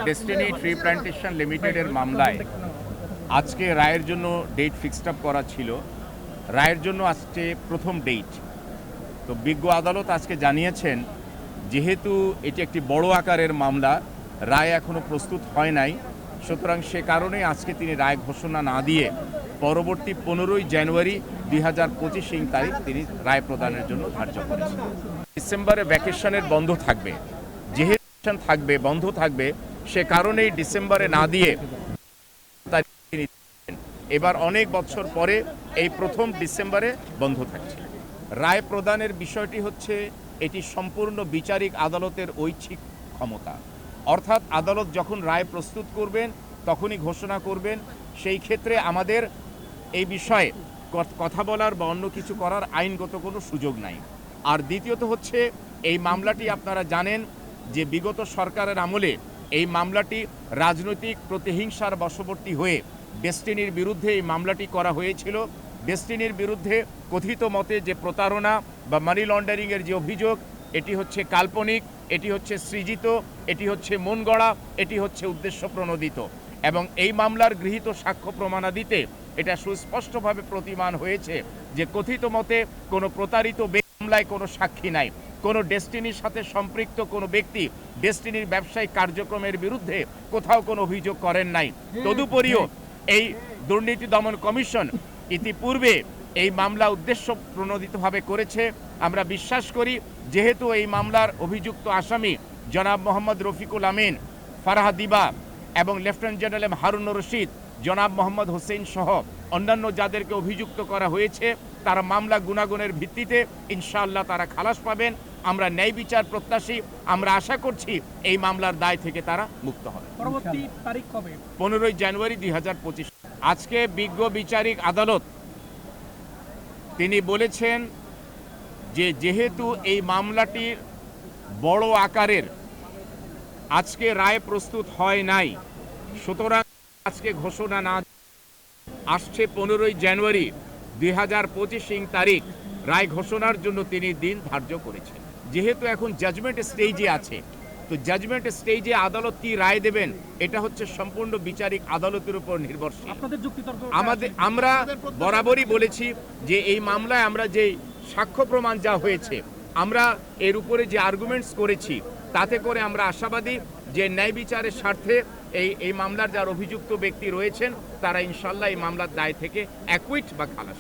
Destiny tree plantation লিমিটেডের মামলায় আজকে রায়ের জন্য ডেট ফিক্সড আপ করা ছিল। রায়ের জন্য আজকে প্রথম ডেট। তো বিজ্ঞ আদালত আজকে জানিয়েছেন, যেহেতু এটি একটি বড় আকারের মামলা, রায় এখনও প্রস্তুত হয় নাই, সুতরাং সে কারণে আজকে তিনি রায় ঘোষণা না দিয়ে পরবর্তী 15ই জানুয়ারি 2025 তারিখ তিনি রায় প্রদানের জন্য ধার্য করেছেন। ডিসেম্বরে ভ্যাকেশনের বন্ধ থাকবে, যেহেতু থাকবে বন্ধ থাকবে, সে কারণেই ডিসেম্বরে না দিয়ে এবার অনেক বছর পরে এই প্রথম ডিসেম্বরে বন্ধ থাকছে। রায় প্রদানের বিষয়টি হচ্ছে এটি সম্পূর্ণ বিচারিক আদালতের ঐচ্ছিক ক্ষমতা, অর্থাৎ আদালত যখন রায় প্রস্তুত করবেন তখনই ঘোষণা করবেন। সেই ক্ষেত্রে আমাদের এই বিষয়ে কথা বলার বা অন্য কিছু করার আইনগত কোনো সুযোগ নাই। আর দ্বিতীয়ত হচ্ছে, এই মামলাটি আপনারা জানেন যে বিগত সরকারের আমলে এই মামলাটি রাজনৈতিক প্রতিহিংসার বশবর্তী হয়ে ডেস্টিনির বিরুদ্ধে এই মামলাটি করা হয়েছিল। ডেস্টিনির বিরুদ্ধে কথিত মতে যে প্রতারণা বা মানি লন্ডারিংয়ের যে অভিযোগ, এটি হচ্ছে কাল্পনিক, এটি হচ্ছে সৃজিত, এটি হচ্ছে মন গড়া, এটি হচ্ছে উদ্দেশ্য প্রণোদিত। এবং এই মামলার গৃহীত সাক্ষ্য প্রমাণাদিতে এটা সুস্পষ্টভাবে প্রতিমান হয়েছে যে কথিত মতে কোনো প্রতারিত মামলায় কোনো সাক্ষী নাই, কোনো ডেস্টিনির সাথে সম্পৃক্ত কোনো ব্যক্তি ডেস্টিনির ব্যবসায়িক কার্যক্রমের বিরুদ্ধে কোথাও কোনো অভিযোগ করেন নাই। তদুপরিও এই দুর্নীতি দমন কমিশন ইতিপূর্বে এই মামলা উদ্দেশ্য প্রণোদিতভাবে করেছে। আমরা বিশ্বাস করি, যেহেতু এই মামলার অভিযুক্ত আসামি জনাব মোহাম্মদ রফিকুল আমিন, ফারাহা দিবা এবং lieutenant general M Harunur Rashid, জনাব মোহাম্মদ হোসেন সহ অন্যান্য যাদেরকে অভিযুক্ত করা হয়েছে, তারা মামলা গুণাগুণের ভিত্তিতে ইনশাআল্লাহ তারা খালাস পাবেন। আমরা ন্যায় বিচার প্রত্যাশী। আমরা আশা করছি এই মামলার দায় থেকে তারা মুক্ত হবে। পরবর্তী তারিখ কবে? 15ই জানুয়ারি 2025। আজকে বিজ্ঞ বিচারিক আদালত তিনি বলেছেন যে যেহেতু এই মামলাটির বড় আকারের, আজকে রায় প্রস্তুত হয় নাই, সুতরাং আজকে ঘোষণা না আসছে 15ই জানুয়ারি 2025 তারিখ রায় ঘোষণার জন্য তিনি দিন ধার্য করেছেন। যেহেতু এখন জাজমেন্ট স্টেজে আছে, তো জাজমেন্ট স্টেজে আদালত কি রায় দেবেন এটা হচ্ছে সম্পূর্ণ বিচারিক আদালতের উপর নির্ভরশীল। আমরা বরাবরই বলেছি যে এই মামলায় আমরা যে সাক্ষ্য প্রমাণ যা হয়েছে, আমরা এর উপরে যে আর্গুমেন্টস করেছি, তাতে করে আমরা আশাবাদী যে ন্যায় বিচারের স্বার্থে এই মামলার যার অভিযুক্ত ব্যক্তি রয়েছেন তারা ইনশাল্লাহ এই মামলার দায় থেকে অ্যাকুইট বা খালাস।